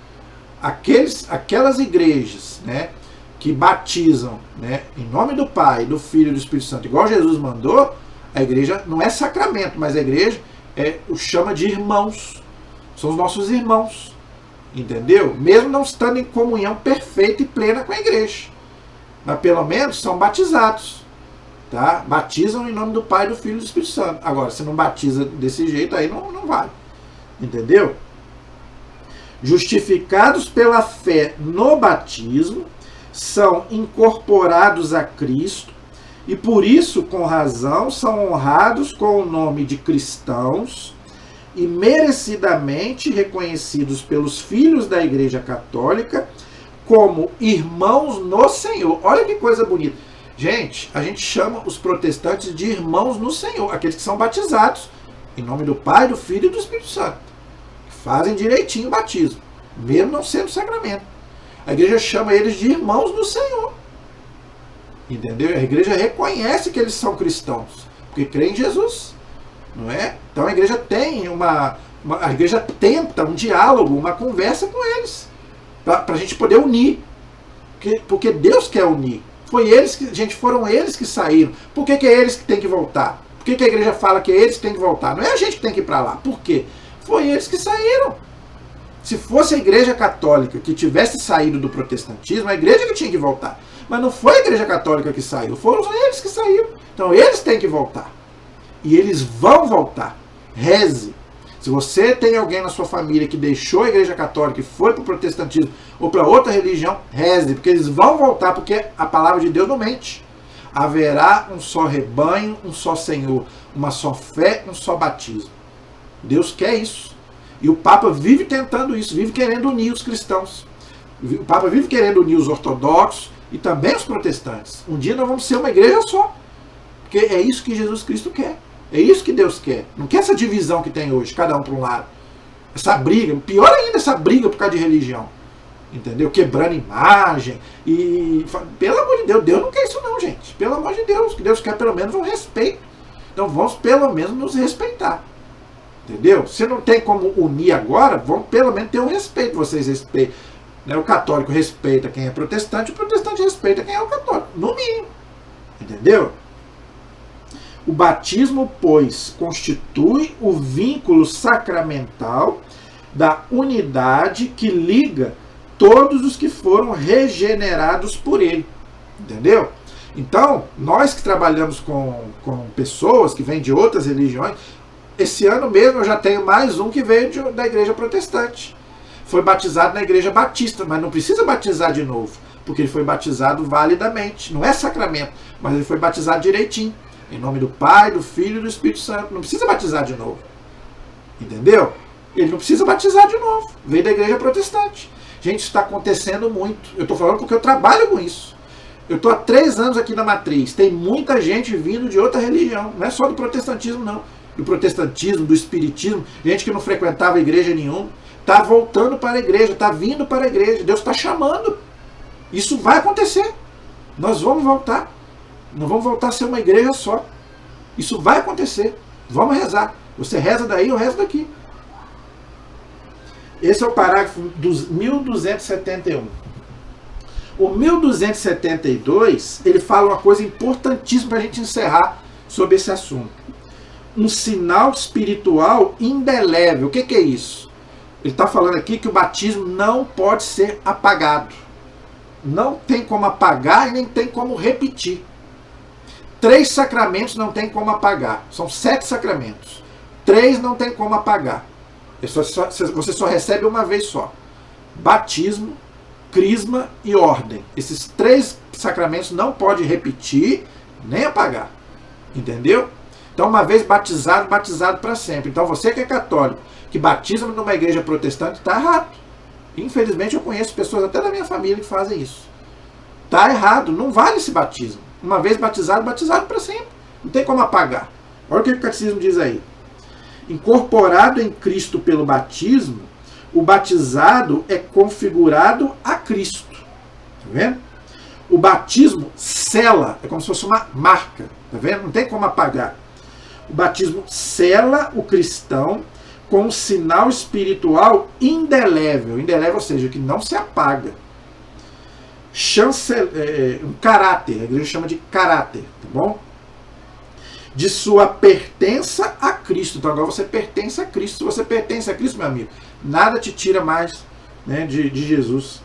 Aquelas igrejas, né, que batizam, né, em nome do Pai, do Filho e do Espírito Santo, igual Jesus mandou, a igreja não é sacramento, mas a igreja o chama de irmãos. São os nossos irmãos. Entendeu? Mesmo não estando em comunhão perfeita e plena com a igreja. Mas pelo menos são batizados. Tá? Batizam em nome do Pai, do Filho e do Espírito Santo. Agora, se não batiza desse jeito, aí não vale. Entendeu? Justificados pela fé no batismo, são incorporados a Cristo e por isso, com razão, são honrados com o nome de cristãos e merecidamente reconhecidos pelos filhos da Igreja Católica como irmãos no Senhor. Olha que coisa bonita. Gente, a gente chama os protestantes de irmãos no Senhor, aqueles que são batizados em nome do Pai, do Filho e do Espírito Santo. Fazem direitinho o batismo, mesmo não sendo sacramento. A igreja chama eles de irmãos do Senhor. Entendeu? A igreja reconhece que eles são cristãos, porque crê em Jesus. Não é? Então a igreja tem a igreja tenta um diálogo, uma conversa com eles, para a gente poder unir. Porque Deus quer unir. Foram eles que saíram. Por que é eles que têm que voltar? Por que a igreja fala que é eles que têm que voltar? Não é a gente que tem que ir para lá. Por quê? Foi eles que saíram. Se fosse a Igreja Católica que tivesse saído do protestantismo, a igreja que tinha que voltar. Mas não foi a Igreja Católica que saiu, foram eles que saíram. Então eles têm que voltar. E eles vão voltar. Reze. Se você tem alguém na sua família que deixou a Igreja Católica e foi para o protestantismo ou para outra religião, reze, porque eles vão voltar, porque a palavra de Deus não mente. Haverá um só rebanho, um só Senhor, uma só fé, um só batismo. Deus quer isso. E o Papa vive tentando isso, vive querendo unir os cristãos. O Papa vive querendo unir os ortodoxos e também os protestantes. Um dia nós vamos ser uma igreja só. Porque é isso que Jesus Cristo quer. É isso que Deus quer. Não quer essa divisão que tem hoje, cada um para um lado. Essa briga, pior ainda essa briga por causa de religião. Entendeu? Quebrando imagem. E pelo amor de Deus, Deus não quer isso não, gente. Pelo amor de Deus, que Deus quer pelo menos um respeito. Então vamos pelo menos nos respeitar. Entendeu? Se não tem como unir agora, vamos pelo menos ter um respeito. Vocês respeitam. Né? O católico respeita quem é protestante, o protestante respeita quem é o católico. No mínimo. Entendeu? O batismo, pois, constitui o vínculo sacramental da unidade que liga todos os que foram regenerados por ele. Entendeu? Então, nós que trabalhamos com pessoas que vêm de outras religiões, esse ano mesmo eu já tenho mais um que veio da igreja protestante. foi batizado na igreja batista, mas não precisa batizar de novo, porque ele foi batizado validamente. Não é sacramento, mas ele foi batizado direitinho. Em nome do Pai, do Filho e do Espírito Santo. Não precisa batizar de novo. Entendeu? Ele não precisa batizar de novo. Veio da igreja protestante. Gente, isso está acontecendo muito. Eu estou falando porque eu trabalho com isso. Eu estou há 3 anos aqui na Matriz. Tem muita gente vindo de outra religião. Não é só do protestantismo, não. Do protestantismo, do espiritismo. Gente que não frequentava igreja nenhuma. Está voltando para a igreja. Está vindo para a igreja. Deus está chamando. Isso vai acontecer. Nós vamos voltar. Não vamos voltar a ser uma igreja só. Isso vai acontecer. Vamos rezar. Você reza daí, eu rezo daqui. Esse é o parágrafo dos 1271. O 1272, ele fala uma coisa importantíssima para a gente encerrar sobre esse assunto. Um sinal espiritual indelével. O que é isso? Ele está falando aqui que o batismo não pode ser apagado. Não tem como apagar e nem tem como repetir. 3 sacramentos não tem como apagar. São 7 sacramentos. 3 não tem como apagar. Você só recebe uma vez só. Batismo, crisma e ordem. Esses 3 sacramentos não pode repetir nem apagar. Entendeu? Então, uma vez batizado, batizado para sempre. Então, você que é católico, que batiza numa igreja protestante, está errado. Infelizmente, eu conheço pessoas até da minha família que fazem isso. Está errado. Não vale esse batismo. Uma vez batizado, batizado para sempre. Não tem como apagar. Olha o que o catecismo diz aí. Incorporado em Cristo pelo batismo, o batizado é configurado a Cristo. Tá vendo? O batismo sela, é como se fosse uma marca. Tá vendo? Não tem como apagar. O batismo sela o cristão com um sinal espiritual indelével. Indelével, ou seja, que não se apaga. Um caráter, a igreja chama de caráter, tá bom? De sua pertença a Cristo. Então agora você pertence a Cristo. Se você pertence a Cristo, meu amigo, nada te tira mais, né, de Jesus.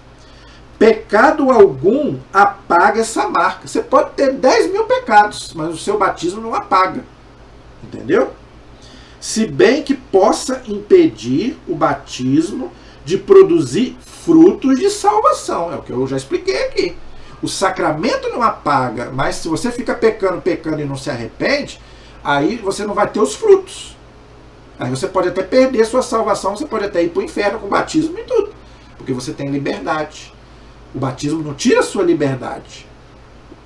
Pecado algum apaga essa marca. Você pode ter 10 mil pecados, mas o seu batismo não apaga. Entendeu? Se bem que possa impedir o batismo de produzir frutos de salvação. É o que eu já expliquei aqui. O sacramento não apaga, mas se você fica pecando e não se arrepende, aí você não vai ter os frutos. Aí você pode até perder a sua salvação, você pode até ir para o inferno com o batismo e tudo. Porque você tem liberdade. O batismo não tira a sua liberdade.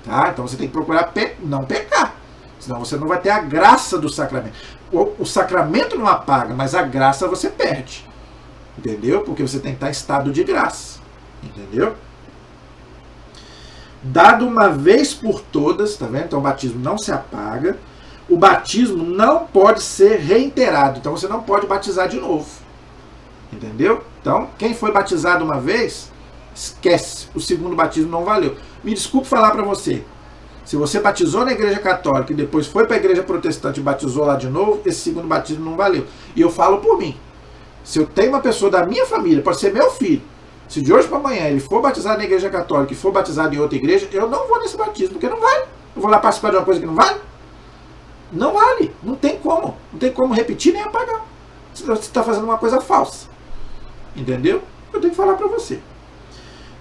Tá? Então você tem que procurar não pecar. Senão você não vai ter a graça do sacramento. O sacramento não apaga, mas a graça você perde. Entendeu? Porque você tem que estar em estado de graça. Entendeu? Dado uma vez por todas, tá vendo? Então o batismo não se apaga. O batismo não pode ser reiterado. Então você não pode batizar de novo. Entendeu? Então, quem foi batizado uma vez, esquece. O segundo batismo não valeu. Me desculpe falar para você. Se você batizou na igreja católica e depois foi para a igreja protestante e batizou lá de novo, esse segundo batismo não valeu. E eu falo por mim. Se eu tenho uma pessoa da minha família, pode ser meu filho, se de hoje para amanhã ele for batizado na igreja católica e for batizado em outra igreja, eu não vou nesse batismo, porque não vale. Eu vou lá participar de uma coisa que não vale? Não vale. Não tem como. Não tem como repetir nem apagar. Você está fazendo uma coisa falsa. Entendeu? Eu tenho que falar para você.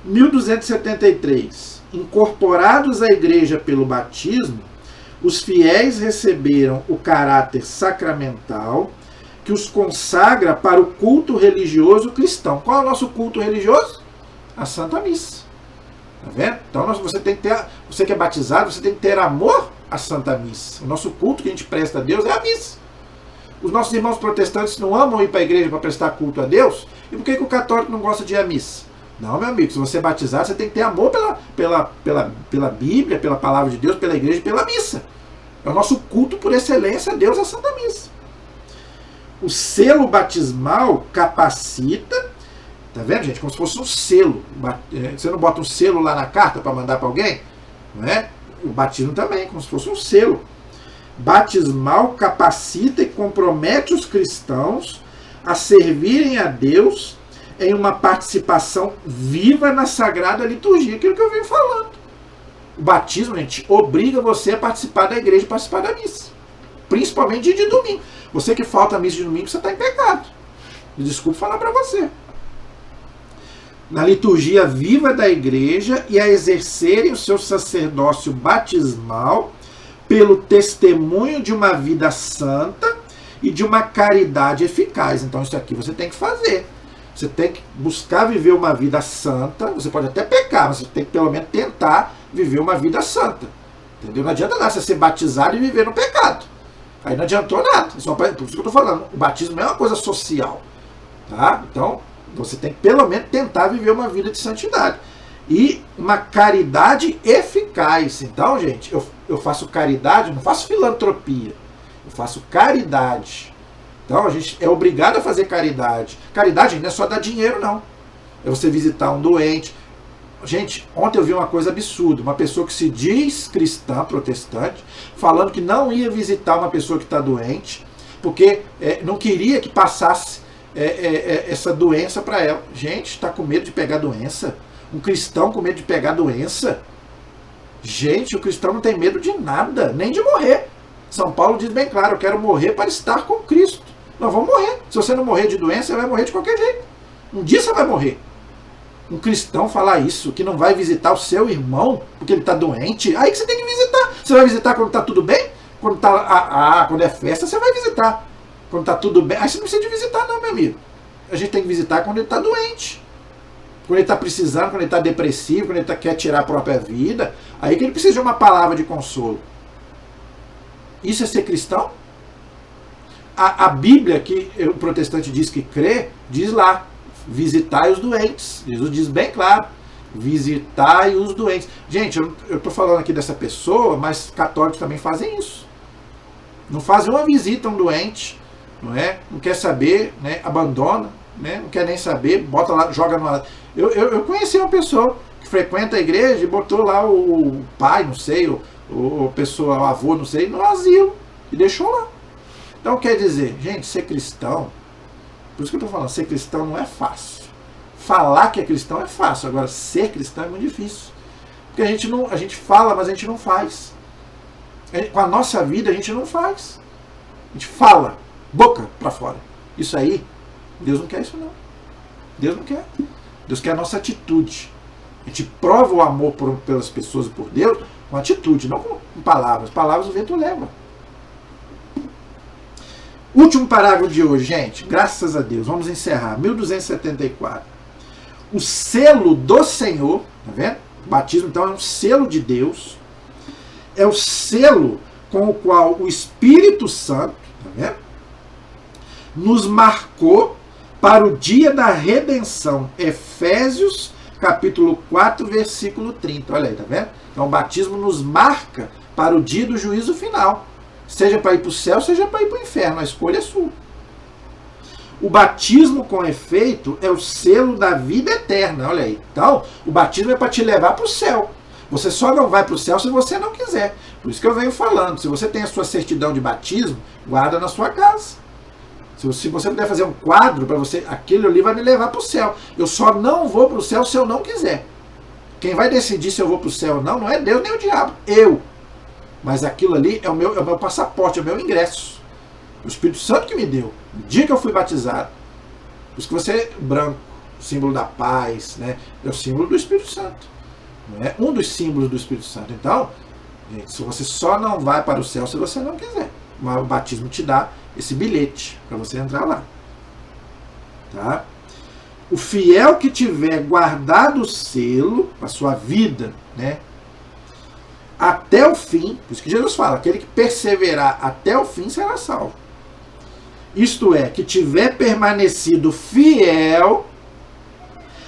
1273. Incorporados à igreja pelo batismo, os fiéis receberam o caráter sacramental que os consagra para o culto religioso cristão. Qual é o nosso culto religioso? A Santa Missa. Tá vendo? Então você tem que ter, você que é batizado, você tem que ter amor à Santa Missa. O nosso culto que a gente presta a Deus é a missa. Os nossos irmãos protestantes não amam ir para a igreja para prestar culto a Deus. E por que o católico não gosta de ir à missa? Não, meu amigo, se você é batizado, você tem que ter amor pela Bíblia, pela palavra de Deus, pela igreja e pela missa. É o nosso culto por excelência a Deus, a Santa Missa. O selo batismal capacita, tá vendo, gente? Como se fosse um selo. Você não bota um selo lá na carta para mandar para alguém? Não é? O batismo também, como se fosse um selo. Batismal capacita e compromete os cristãos a servirem a Deus em uma participação viva na Sagrada Liturgia, aquilo que eu venho falando. O batismo, gente, obriga você a participar da igreja, a participar da missa. Principalmente de domingo. Você que falta a missa de domingo, você está em pecado. Desculpe falar para você. na liturgia viva da igreja e a exercerem o seu sacerdócio batismal pelo testemunho de uma vida santa e de uma caridade eficaz. Então isso aqui você tem que fazer. Você tem que buscar viver uma vida santa. Você pode até pecar, mas você tem que pelo menos tentar viver uma vida santa. Entendeu? Não adianta nada você ser batizado e viver no pecado. Aí não adiantou nada. Por isso que eu estou falando. O batismo não é uma coisa social. Tá? Então, você tem que pelo menos tentar viver uma vida de santidade. E uma caridade eficaz. Então, gente, eu faço caridade, não faço filantropia. Eu faço caridade. Então, a gente é obrigado a fazer caridade. Caridade não é só dar dinheiro, não. É você visitar um doente. Gente, ontem eu vi uma coisa absurda. Uma pessoa que se diz cristã, protestante, falando que não ia visitar uma pessoa que está doente, porque não queria que passasse essa doença para ela. Gente, está com medo de pegar doença? Um cristão com medo de pegar doença? Gente, o cristão não tem medo de nada, nem de morrer. São Paulo diz bem claro, eu quero morrer para estar com Cristo. Nós vamos morrer. Se você não morrer de doença, você vai morrer de qualquer jeito. Um dia você vai morrer. Um cristão falar isso, que não vai visitar o seu irmão porque ele está doente, aí que você tem que visitar. Você vai visitar quando está tudo bem? Quando é festa, você vai visitar. Quando está tudo bem, aí você não precisa de visitar não, meu amigo. A gente tem que visitar quando ele está doente. Quando ele está precisando, quando ele está depressivo, quando ele quer tirar a própria vida, aí que ele precisa de uma palavra de consolo. Isso é ser cristão? A Bíblia, que o protestante diz que crê, diz lá, visitai os doentes. Jesus diz bem claro, visitai os doentes. Gente, eu estou falando aqui dessa pessoa, mas católicos também fazem isso. Não fazem uma visita a um doente, não é? Não quer saber, né? Abandona, né? Não quer nem saber, bota lá, joga no... Eu conheci uma pessoa que frequenta a igreja e botou lá o pai, não sei, o avô, não sei, no asilo e deixou lá. Então quer dizer, gente, ser cristão, por isso que eu estou falando, ser cristão não é fácil. Falar que é cristão é fácil, agora ser cristão é muito difícil. Porque a gente fala, mas a gente não faz. Com a nossa vida a gente não faz. A gente fala, boca para fora. Isso aí, Deus não quer isso não. Deus não quer. Deus quer a nossa atitude. A gente prova o amor pelas pessoas e por Deus com atitude, não com palavras. Palavras o vento leva. Último parágrafo de hoje, gente. Graças a Deus. Vamos encerrar. 1274. O selo do Senhor, tá vendo? O batismo, então, é um selo de Deus. É o selo com o qual o Espírito Santo, tá vendo? Nos marcou para o dia da redenção. Efésios, capítulo 4, versículo 30. Olha aí, tá vendo? Então, o batismo nos marca para o dia do juízo final. Seja para ir para o céu, seja para ir para o inferno. A escolha é sua. O batismo, com efeito, é o selo da vida eterna. Olha aí. Então, o batismo é para te levar para o céu. Você só não vai para o céu se você não quiser. Por isso que eu venho falando. Se você tem a sua certidão de batismo, guarda na sua casa. Se você puder fazer um quadro para você, aquele ali vai me levar para o céu. Eu só não vou para o céu se eu não quiser. Quem vai decidir se eu vou para o céu ou não é Deus nem o diabo. Eu. Mas aquilo ali é o meu passaporte, é o meu ingresso. O Espírito Santo que me deu. No dia que eu fui batizado. Por isso que você é branco, símbolo da paz, né? É o símbolo do Espírito Santo. Não é um dos símbolos do Espírito Santo. Então, gente, se você só não vai para o céu se você não quiser. Mas o batismo te dá esse bilhete para você entrar lá. Tá? O fiel que tiver guardado o selo, a sua vida, né? Até o fim, por isso que Jesus fala, aquele que perseverar até o fim será salvo. Isto é, que tiver permanecido fiel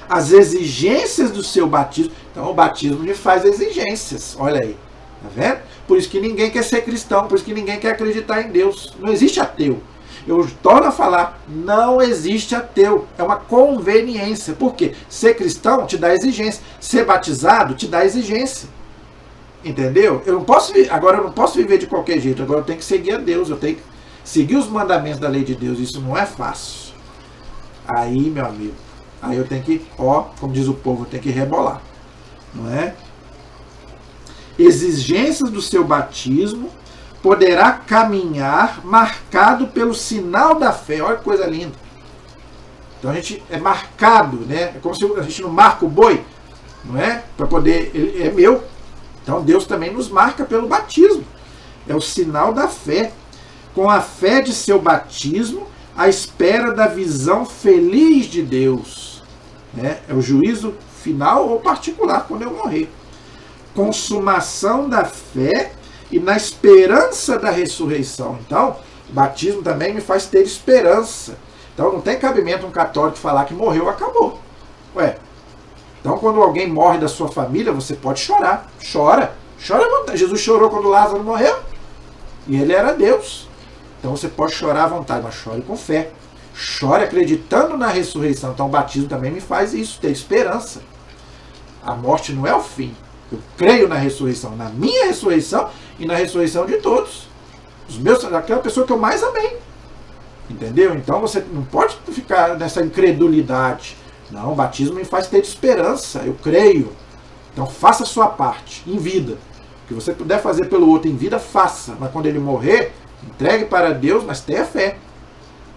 às exigências do seu batismo. Então o batismo lhe faz exigências, olha aí, tá vendo? Por isso que ninguém quer ser cristão, por isso que ninguém quer acreditar em Deus. Não existe ateu. Eu torno a falar, não existe ateu. É uma conveniência. Por quê? Ser cristão te dá exigência. Ser batizado te dá exigência. Entendeu? Agora eu não posso viver de qualquer jeito. Agora eu tenho que seguir a Deus. Eu tenho que seguir os mandamentos da lei de Deus. Isso não é fácil. Aí, meu amigo, aí eu tenho que, como diz o povo, eu tenho que rebolar. Não é? Exigências do seu batismo, poderá caminhar marcado pelo sinal da fé. Olha que coisa linda. Então a gente é marcado, né? É como se a gente não marca o boi, não é? Para poder, ele é meu. Então Deus também nos marca pelo batismo. É o sinal da fé. Com a fé de seu batismo, à espera da visão feliz de Deus. Né? É o juízo final ou particular quando eu morrer. Consumação da fé e na esperança da ressurreição. Então, o batismo também me faz ter esperança. Então não tem cabimento um católico falar que morreu, acabou. Ué, então quando alguém morre da sua família, você pode chorar. Chora. Chora à vontade. Jesus chorou quando Lázaro morreu. E ele era Deus. Então você pode chorar à vontade, mas chore com fé. Chore acreditando na ressurreição. Então o batismo também me faz isso, ter esperança. A morte não é o fim. Eu creio na ressurreição, na minha ressurreição e na ressurreição de todos. Os meus, aquela pessoa que eu mais amei. Entendeu? Então você não pode ficar nessa incredulidade. Não, o batismo me faz ter esperança. Eu creio. Então faça a sua parte, em vida. O que você puder fazer pelo outro em vida, faça. Mas quando ele morrer, entregue para Deus, mas tenha fé.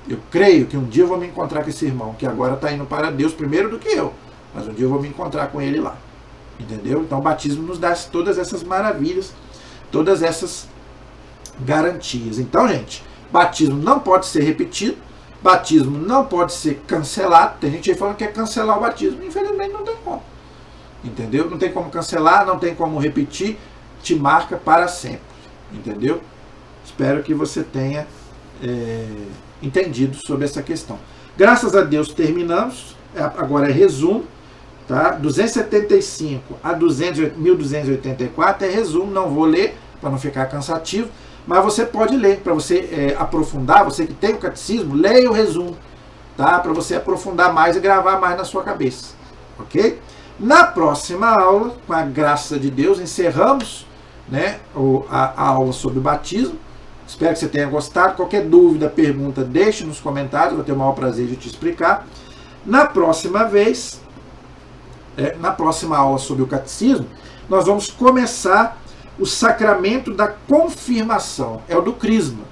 Eu creio que um dia eu vou me encontrar com esse irmão, que agora está indo para Deus primeiro do que eu. Mas um dia eu vou me encontrar com ele lá. Entendeu? Então o batismo nos dá todas essas maravilhas, todas essas garantias. Então, gente, batismo não pode ser repetido, batismo não pode ser cancelado. Tem gente aí falando que quer cancelar o batismo. Infelizmente não tem como. Entendeu? Não tem como cancelar, não tem como repetir, te marca para sempre. Entendeu? Espero que você tenha entendido sobre essa questão. Graças a Deus terminamos. Agora é resumo. Tá? 275 a 1284 é resumo, não vou ler para não ficar cansativo, mas você pode ler, para você aprofundar, você que tem o catecismo, leia o resumo, tá? Para você aprofundar mais e gravar mais na sua cabeça, ok? Na próxima aula, com a graça de Deus, encerramos, né, a aula sobre o batismo. Espero que você tenha gostado. Qualquer dúvida, pergunta, deixe nos comentários, vou ter o maior prazer de te explicar. Na próxima vez, na próxima aula sobre o catecismo, nós vamos começar o sacramento da confirmação. É o do crisma.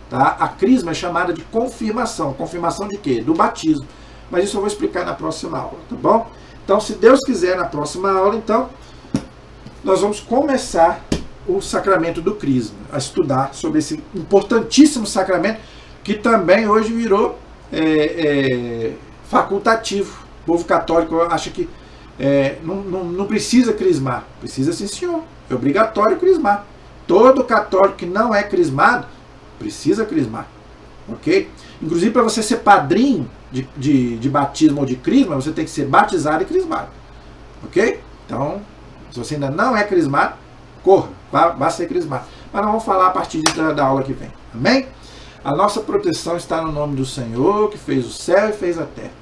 Tá? A crisma é chamada de confirmação. Confirmação de quê? Do batismo. Mas isso eu vou explicar na próxima aula, tá bom? Então, se Deus quiser, na próxima aula, então, nós vamos começar o sacramento do crisma, a estudar sobre esse importantíssimo sacramento, que também hoje virou facultativo. O povo católico acha que não precisa crismar. Precisa sim, senhor. É obrigatório crismar. Todo católico que não é crismado precisa crismar. Ok? Inclusive, para você ser padrinho de batismo ou de crisma, você tem que ser batizado e crismado. Ok? Então, se você ainda não é crismado, corra, vá ser crismado. Mas nós vamos falar a partir da aula que vem. Amém? A nossa proteção está no nome do Senhor, que fez o céu e fez a terra.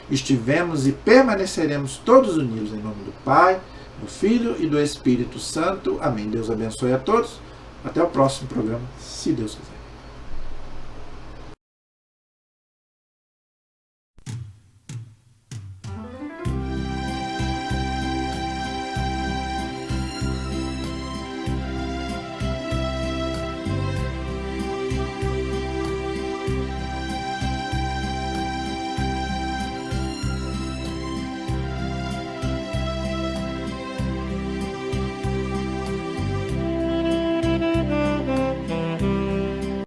Estivemos e permaneceremos todos unidos em nome do Pai, do Filho e do Espírito Santo. Amém. Deus abençoe a todos. Até o próximo programa, se Deus quiser.